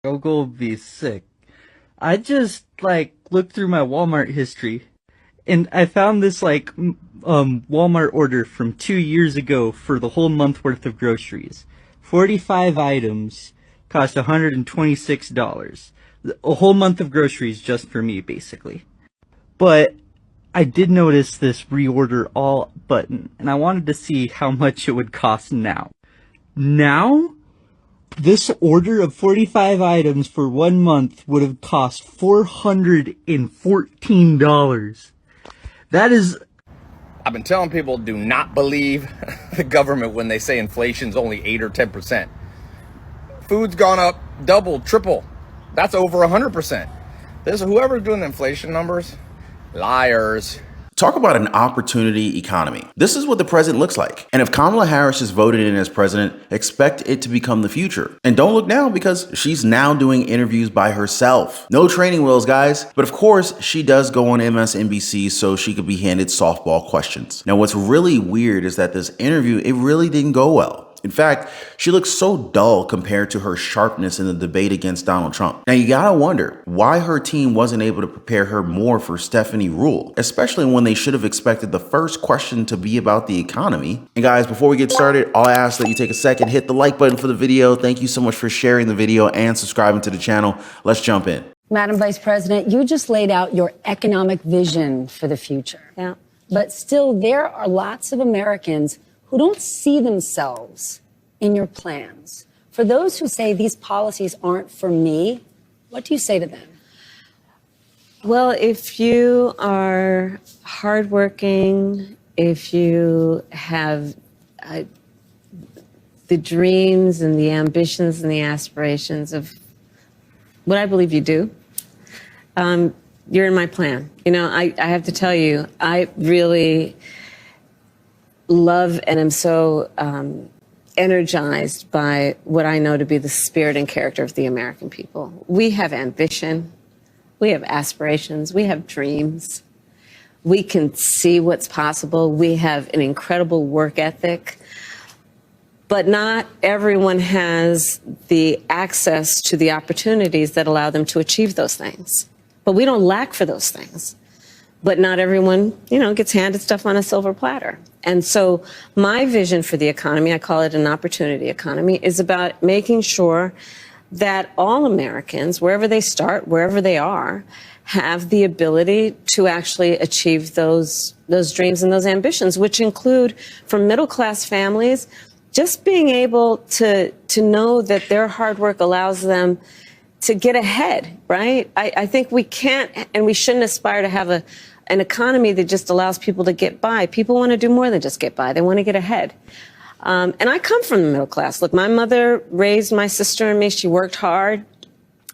Google would be sick. I just looked through my Walmart history and I found this Walmart order from 2 years ago for the whole month worth of groceries. 45 items cost $126. A whole month of groceries just for me, basically. But I did notice this reorder all button, and I wanted to see how much it would cost now. Now, this order of 45 items for 1 month would have cost $414. That is... I've been telling people, do not believe the government when they say inflation's only 8 or 10%. Food's gone up double, triple. That's over 100%. Whoever's doing the inflation numbers, liars. Talk about an opportunity economy. This is what the president looks like. And if Kamala Harris is voted in as president, expect it to become the future. And don't look now because she's now doing interviews by herself. No training wheels, guys. But of course, she does go on MSNBC so she could be handed softball questions. Now, what's really weird is that this interview, it really didn't go well. In fact, she looks so dull compared to her sharpness in the debate against Donald Trump. Now, you gotta wonder why her team wasn't able to prepare her more for Stephanie Ruhle, especially when they should have expected the first question to be about the economy. And guys, before we get started, I'll ask that you take a second, hit the like button for the video. Thank you so much for sharing the video and subscribing to the channel. Let's jump in. Madam Vice President, you just laid out your economic vision for the future. Yeah. But still, there are lots of Americans who don't see themselves in your plans. For those who say these policies aren't for me, what do you say to them? Well, if you are hardworking, if you have the dreams and the ambitions and the aspirations of what I believe you do, you're in my plan. You know, I have to tell you, I really love and am so energized by what I know to be the spirit and character of the American people. We have ambition, we have aspirations, we have dreams. We can see what's possible. We have an incredible work ethic, but not everyone has the access to the opportunities that allow them to achieve those things. But we don't lack for those things. But not everyone, you know, gets handed stuff on a silver platter. And so my vision for the economy, I call it an opportunity economy, is about making sure that all Americans, wherever they start, wherever they are, have the ability to actually achieve those dreams and those ambitions, which include, for middle-class families, just being able to know that their hard work allows them to get ahead, right? I think we can't and we shouldn't aspire to have an economy that just allows people to get by. People want to do more than just get by. They want to get ahead. And I come from the middle class. Look, my mother raised my sister and me. She worked hard.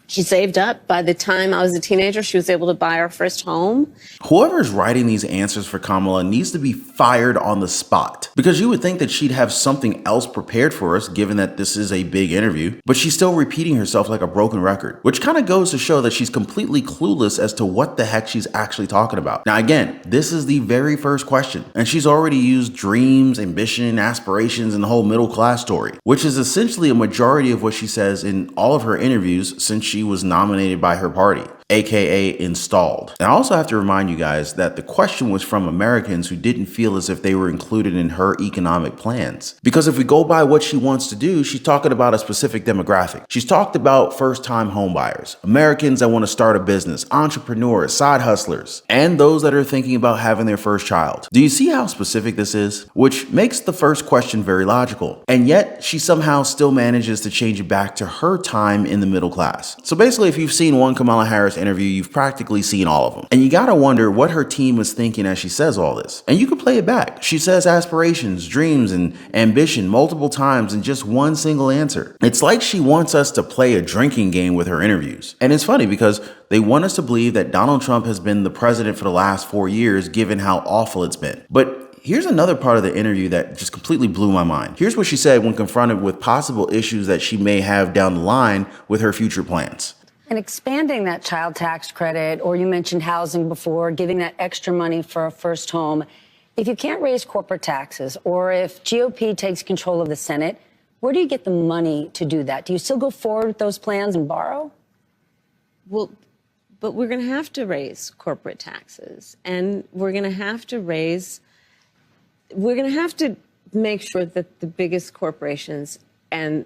She saved up. By the time I was a teenager, she was able to buy our first home. Whoever's writing these answers for Kamala needs to be fired on the spot, because you would think that she'd have something else prepared for us, given that this is a big interview, but she's still repeating herself like a broken record, which kind of goes to show that she's completely clueless as to what the heck she's actually talking about. Now, again, this is the very first question, and she's already used dreams, ambition, aspirations, and the whole middle class story, which is essentially a majority of what she says in all of her interviews since she was nominated by her party, aka installed. And I also have to remind you guys that the question was from Americans who didn't feel as if they were included in her economic plans. Because if we go by what she wants to do, she's talking about a specific demographic. She's talked about first-time homebuyers, Americans that want to start a business, entrepreneurs, side hustlers, and those that are thinking about having their first child. Do you see how specific this is? Which makes the first question very logical. And yet she somehow still manages to change it back to her time in the middle class. So basically, if you've seen one Kamala Harris interview, you've practically seen all of them. And you gotta wonder what her team was thinking as she says all this. And you can play it back. She says aspirations, dreams, and ambition multiple times in just one single answer. It's like she wants us to play a drinking game with her interviews. And it's funny because they want us to believe that Donald Trump has been the president for the last 4 years, given how awful it's been. But here's another part of the interview that just completely blew my mind. Here's what she said when confronted with possible issues that she may have down the line with her future plans. And expanding that child tax credit, or you mentioned housing before, giving that extra money for a first home. If you can't raise corporate taxes, or if GOP takes control of the Senate, Where do you get the money to do that? Do you still go forward with those plans and borrow? Well, but we're going to have to raise corporate taxes, and we're going to have to make sure that the biggest corporations and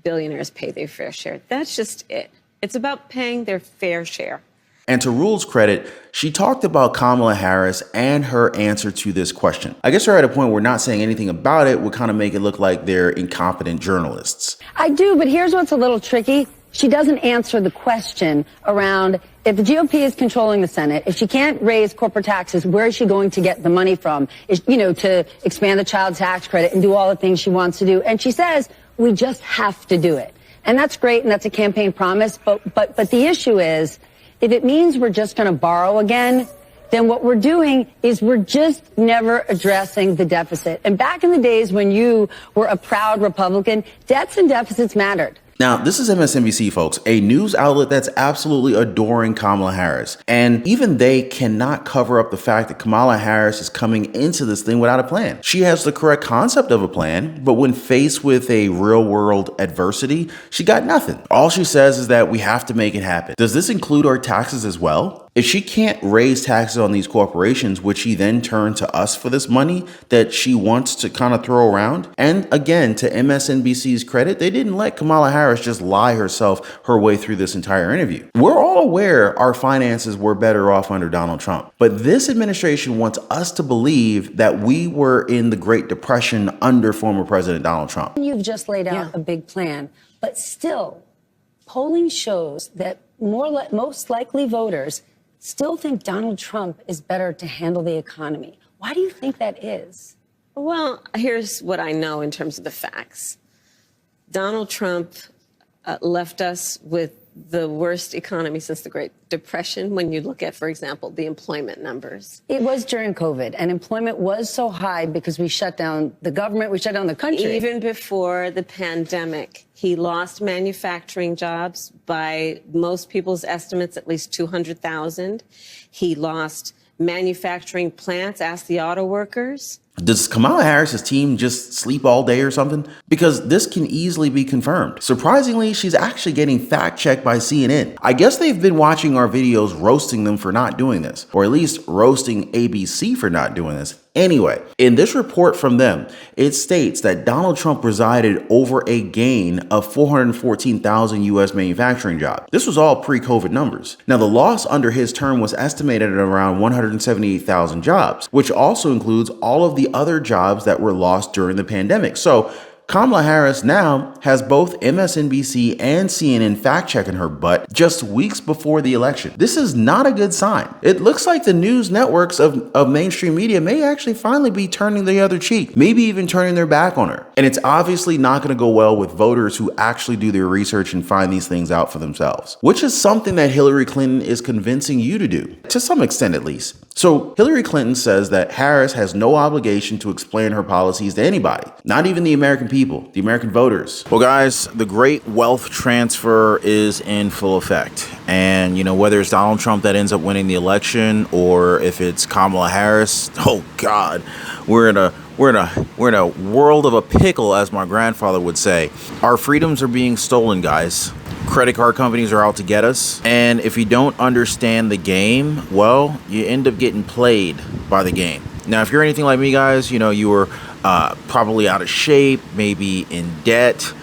billionaires pay their fair share. That's just it. It's about paying their fair share. And to Rule's credit, she talked about Kamala Harris and her answer to this question. I guess we're at a point where not saying anything about it would kind of make it look like they're incompetent journalists. I do, but here's what's a little tricky. She doesn't answer the question around if the GOP is controlling the Senate, if she can't raise corporate taxes, where is she going to get the money from? To expand the child tax credit and do all the things she wants to do. And she says, we just have to do it. And that's great, and that's a campaign promise. But the issue is, if it means we're just going to borrow again, then what we're doing is we're just never addressing the deficit. And back in the days when you were a proud Republican, debts and deficits mattered. Now, this is MSNBC, folks, a news outlet that's absolutely adoring Kamala Harris. And even they cannot cover up the fact that Kamala Harris is coming into this thing without a plan. She has the correct concept of a plan, but when faced with a real world adversity, she got nothing. All she says is that we have to make it happen. Does this include our taxes as well? If she can't raise taxes on these corporations, would she then turn to us for this money that she wants to kind of throw around? And again, to MSNBC's credit, they didn't let Kamala Harris just lie her way through this entire interview. We're all aware our finances were better off under Donald Trump, but this administration wants us to believe that we were in the Great Depression under former President Donald Trump. You've just laid out a big plan, but still, polling shows that most likely voters still think Donald Trump is better to handle the economy. Why do you think that is? Well, here's what I know in terms of the facts. Donald Trump left us with the worst economy since the Great Depression when you look at, for example, the employment numbers. It was during COVID, and employment was so high because we shut down the government, we shut down the country. Even before the pandemic, he lost manufacturing jobs by most people's estimates, at least 200,000. He lost manufacturing plants, ask the auto workers. Does Kamala Harris's team just sleep all day or something? Because this can easily be confirmed. Surprisingly, she's actually getting fact-checked by CNN. I guess they've been watching our videos roasting them for not doing this, or at least roasting ABC for not doing this. Anyway, in this report from them, it states that Donald Trump presided over a gain of 414,000 U.S. manufacturing jobs. This was all pre-COVID numbers. Now, the loss under his term was estimated at around 178,000 jobs, which also includes all of the other jobs that were lost during the pandemic. So Kamala Harris now has both MSNBC and CNN fact-checking her butt just weeks before the election. This is not a good sign. It looks like the news networks of mainstream media may actually finally be turning the other cheek, maybe even turning their back on her. And it's obviously not going to go well with voters who actually do their research and find these things out for themselves, which is something that Hillary Clinton is convincing you to do, to some extent at least. So Hillary Clinton says that Harris has no obligation to explain her policies to anybody, not even the American people, the American voters. Well, guys, the great wealth transfer is in full effect. And, whether it's Donald Trump that ends up winning the election or if it's Kamala Harris, oh God, we're in a world of a pickle, as my grandfather would say. Our freedoms are being stolen, guys. Credit card companies are out to get us. And if you don't understand the game, well, you end up getting played by the game. Now, if you're anything like me, guys, you were probably out of shape, maybe in debt,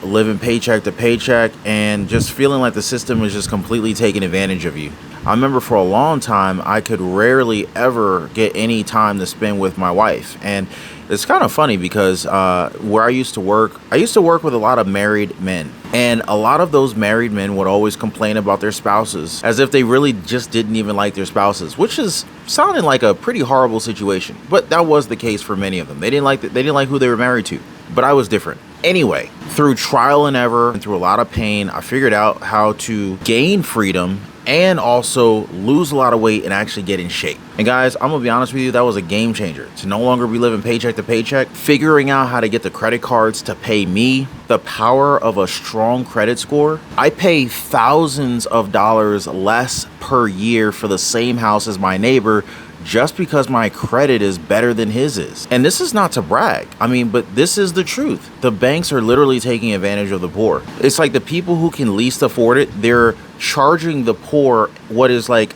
living paycheck to paycheck, and just feeling like the system is just completely taking advantage of you. I remember for a long time, I could rarely ever get any time to spend with my wife. And it's kind of funny because where I used to work with a lot of married men. And a lot of those married men would always complain about their spouses as if they really just didn't even like their spouses, which is sounding like a pretty horrible situation. But that was the case for many of them. They didn't like who they were married to. But I was different. Anyway, through trial and error and through a lot of pain, I figured out how to gain freedom and also lose a lot of weight and actually get in shape. And guys, I'm gonna be honest with you, that was a game changer. To no longer be living paycheck to paycheck, figuring out how to get the credit cards to pay me, the power of a strong credit score. I pay thousands of dollars less per year for the same house as my neighbor just because my credit is better than his is. And this is not to brag. I mean, but this is the truth. The banks are literally taking advantage of the poor. It's like the people who can least afford it, they're charging the poor what is like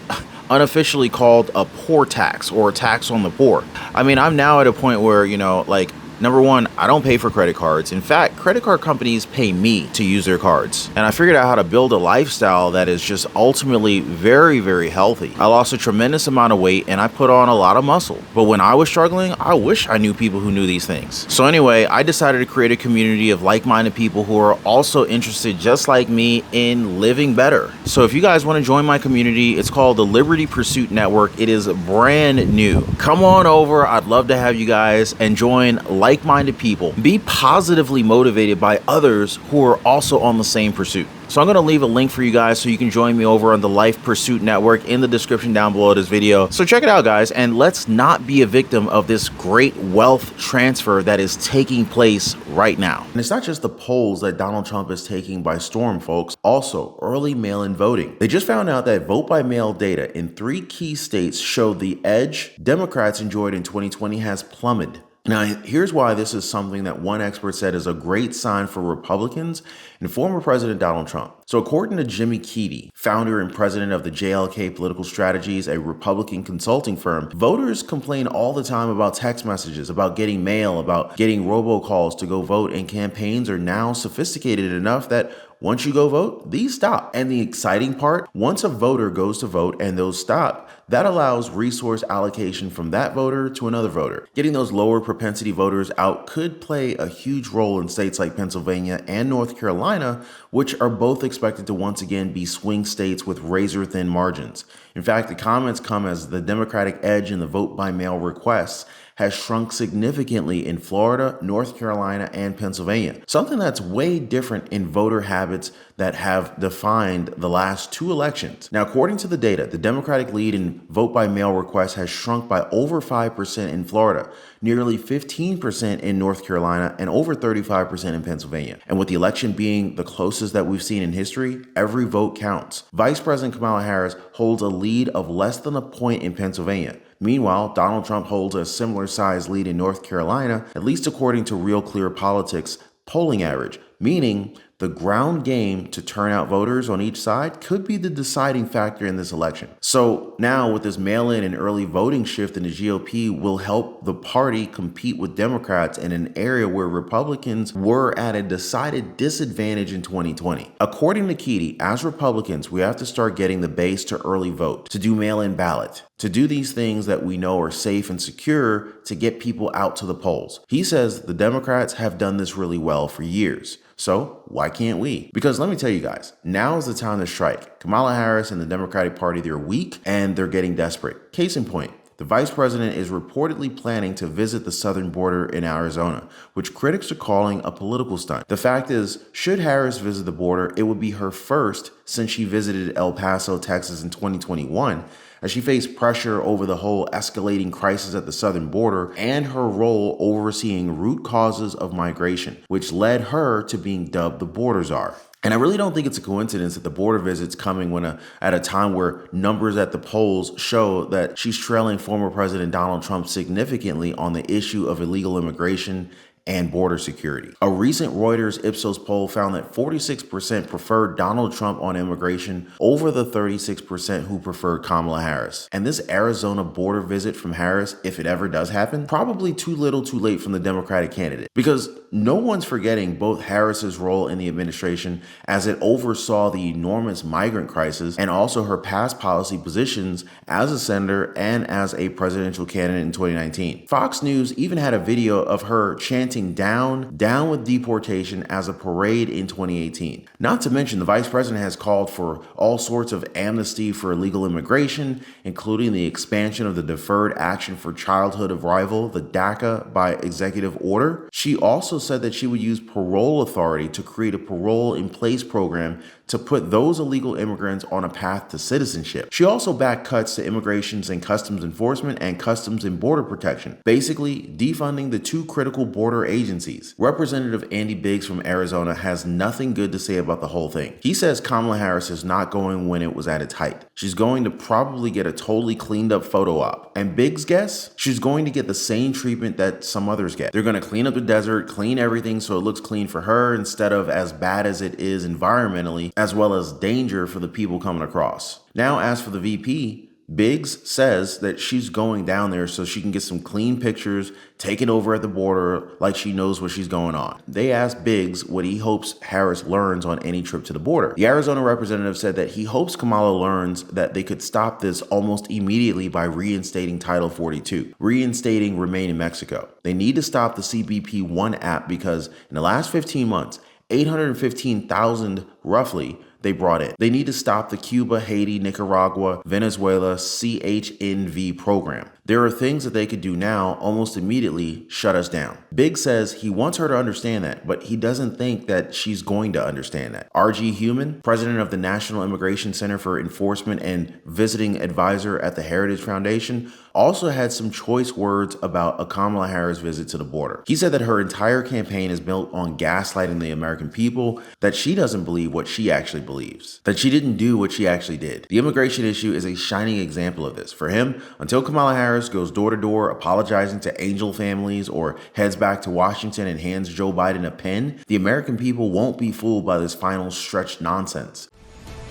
unofficially called a poor tax or a tax on the poor. I mean, I'm now at a point where, like, number one, I don't pay for credit cards. In fact, credit card companies pay me to use their cards. And I figured out how to build a lifestyle that is just ultimately very, very healthy. I lost a tremendous amount of weight and I put on a lot of muscle. But when I was struggling, I wish I knew people who knew these things. So anyway, I decided to create a community of like-minded people who are also interested, just like me, in living better. So if you guys want to join my community, it's called the Liberty Pursuit Network. It is brand new. Come on over. I'd love to have you guys and join like-minded people. Be positively motivated by others who are also on the same pursuit. So I'm going to leave a link for you guys so you can join me over on the Life Pursuit Network in the description down below this video. So check it out, guys, and let's not be a victim of this great wealth transfer that is taking place right now. And it's not just the polls that Donald Trump is taking by storm, folks. Also, early mail-in voting. They just found out that vote-by-mail data in 3 key states showed the edge Democrats enjoyed in 2020 has plummeted. Now, here's why this is something that one expert said is a great sign for Republicans and former President Donald Trump. So according to Jimmy Keedy, founder and president of the JLK Political Strategies, a Republican consulting firm, voters complain all the time about text messages, about getting mail, about getting robocalls to go vote, and campaigns are now sophisticated enough that once you go vote, these stop. And the exciting part, once a voter goes to vote and those stop, that allows resource allocation from that voter to another voter. Getting those lower propensity voters out could play a huge role in states like Pennsylvania and North Carolina, which are both expected to once again be swing states with razor-thin margins. In fact, the comments come as the Democratic edge in the vote-by-mail requests has shrunk significantly in Florida, North Carolina, and Pennsylvania. Something that's way different in voter habits that have defined the last 2 elections. Now, according to the data, the Democratic lead in vote-by-mail requests has shrunk by over 5% in Florida, nearly 15% in North Carolina, and over 35% in Pennsylvania. And with the election being the closest that we've seen in history, every vote counts. Vice President Kamala Harris holds a lead of less than a point in Pennsylvania. Meanwhile, Donald Trump holds a similar size lead in North Carolina, at least according to Real Clear Politics polling average, meaning the ground game to turn out voters on each side could be the deciding factor in this election. So now with this mail-in and early voting shift in the GOP will help the party compete with Democrats in an area where Republicans were at a decided disadvantage in 2020. According to Keedy, as Republicans, we have to start getting the base to early vote, to do mail-in ballot, to do these things that we know are safe and secure to get people out to the polls. He says the Democrats have done this really well for years. So why can't we? Because let me tell you guys, now is the time to strike. Kamala Harris and the Democratic Party, they're weak and they're getting desperate. Case in point, the vice president is reportedly planning to visit the southern border in Arizona, which critics are calling a political stunt. The fact is, should Harris visit the border, it would be her first since she visited El Paso, Texas in 2021, as she faced pressure over the whole escalating crisis at the southern border and her role overseeing root causes of migration, which led her to being dubbed the border czar. And I really don't think it's a coincidence that the border visit's coming at a time where numbers at the polls show that she's trailing former President Donald Trump significantly on the issue of illegal immigration and border security. A recent Reuters Ipsos poll found that 46% preferred Donald Trump on immigration over the 36% who preferred Kamala Harris. And this Arizona border visit from Harris, if it ever does happen, probably too little too late from the Democratic candidate. Because no one's forgetting both Harris's role in the administration as it oversaw the enormous migrant crisis and also her past policy positions as a senator and as a presidential candidate in 2019. Fox News even had a video of her chanting down with deportation as a parade in 2018. Not to mention, the vice president has called for all sorts of amnesty for illegal immigration, including the expansion of the Deferred Action for Childhood Arrival, the DACA, by executive order. She also said that she would use parole authority to create a parole in place program to put those illegal immigrants on a path to citizenship. She also backed cuts to immigrations and customs enforcement and customs and border protection, basically defunding the two critical border agencies. Representative Andy Biggs from Arizona has nothing good to say about the whole thing. He says Kamala Harris is not going when it was at its height. She's going to probably get a totally cleaned up photo op. And Biggs guess she's going to get the same treatment that some others get. They're going to clean up the desert, clean everything so it looks clean for her instead of as bad as it is environmentally, as well as danger for the people coming across. Now, as for the VP, Biggs says that she's going down there so she can get some clean pictures, take it over at the border like she knows what she's going on. They asked Biggs what he hopes Harris learns on any trip to the border. The Arizona representative said that he hopes Kamala learns that they could stop this almost immediately by reinstating Title 42, reinstating Remain in Mexico. They need to stop the CBP One app because in the last 15 months, 815,000 roughly they brought in. They need to stop the Cuba, Haiti, Nicaragua, Venezuela CHNV program. There are things that they could do now almost immediately shut us down. Biggs says he wants her to understand that, but he doesn't think that she's going to understand that. R.G. Human, president of the National Immigration Center for Enforcement and visiting advisor at the Heritage Foundation, also had some choice words about a Kamala Harris visit to the border. He said that her entire campaign is built on gaslighting the American people, that she doesn't believe what she actually believes, that she didn't do what she actually did. The immigration issue is a shining example of this. For him, until Kamala Harris goes door to door apologizing to angel families or heads back to Washington and hands Joe Biden a pen, the American people won't be fooled by this final stretch nonsense.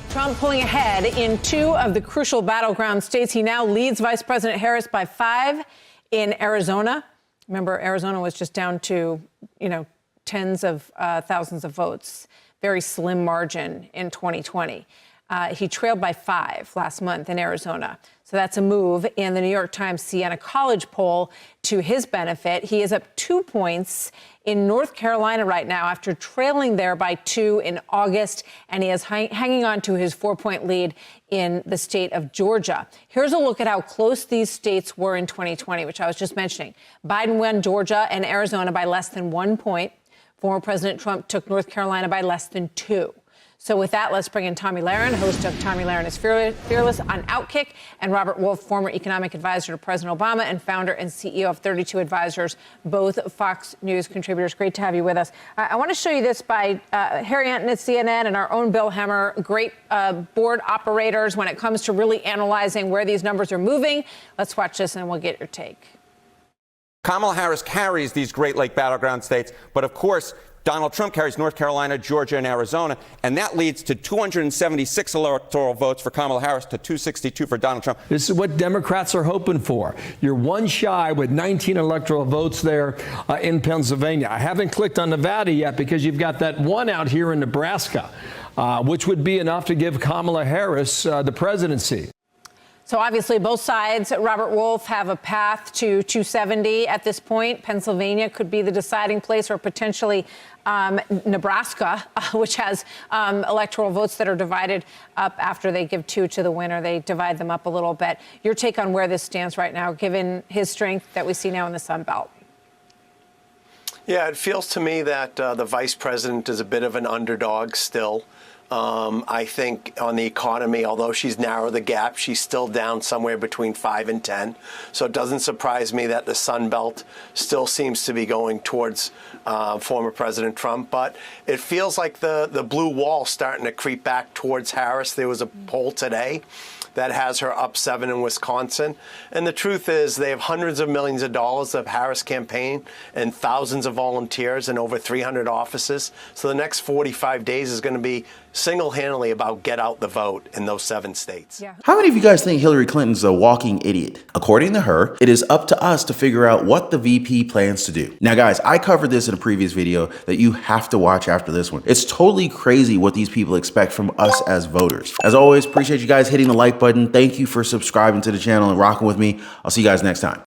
Trump pulling ahead in two of the crucial battleground states. He now leads Vice President Harris by 5 in Arizona. Remember, Arizona was just down to, tens of thousands of votes. Very slim margin in 2020. He trailed by 5 last month in Arizona. So that's a move in the New York Times Siena College poll to his benefit. He is up 2 points in North Carolina right now after trailing there by 2 in August. And he is hanging on to his 4-point lead in the state of Georgia. Here's a look at how close these states were in 2020, which I was just mentioning. Biden won Georgia and Arizona by less than 1 point. Former President Trump took North Carolina by less than 2. So with that, let's bring in Tomi Lahren, host of Tomi Lahren is Fearless on Outkick, and Robert Wolf, former economic advisor to President Obama and founder and CEO of 32 Advisors, both Fox News contributors. Great to have you with us. I want to show you this by Harry Anton at CNN and our own Bill Hemmer, great board operators when it comes to really analyzing where these numbers are moving. Let's watch this and we'll get your take. Kamala Harris carries these Great Lake battleground states, but of course, Donald Trump carries North Carolina, Georgia, and Arizona, and that leads to 276 electoral votes for Kamala Harris to 262 for Donald Trump. This is what Democrats are hoping for. You're one shy with 19 electoral votes there in Pennsylvania. I haven't clicked on Nevada yet because you've got that one out here in Nebraska, which would be enough to give Kamala Harris the presidency. So obviously both sides, Robert Wolf, have a path to 270 at this point. Pennsylvania could be the deciding place, or potentially Nebraska, which has electoral votes that are divided up after they give 2 to the winner. They divide them up a little bit. Your take on where this stands right now, given his strength that we see now in the Sun Belt? Yeah, it feels to me that the vice president is a bit of an underdog still. I think on the economy, although she's narrowed the gap, she's still down somewhere between 5 and 10. So it doesn't surprise me that the Sun Belt still seems to be going towards former President Trump. But it feels like the blue wall starting to creep back towards Harris. There was a poll today that has her up 7 in Wisconsin. And the truth is they have hundreds of millions of dollars of Harris campaign and thousands of volunteers and over 300 offices. So the next 45 days is going to be single-handedly about get out the vote in those 7 states. Yeah. How many of you guys think Hillary Clinton's a walking idiot? According to her, it is up to us to figure out what the VP plans to do. Now, guys, I covered this in a previous video that you have to watch after this one. It's totally crazy what these people expect from us as voters. As always, appreciate you guys hitting the like button. Thank you for subscribing to the channel and rocking with me. I'll see you guys next time.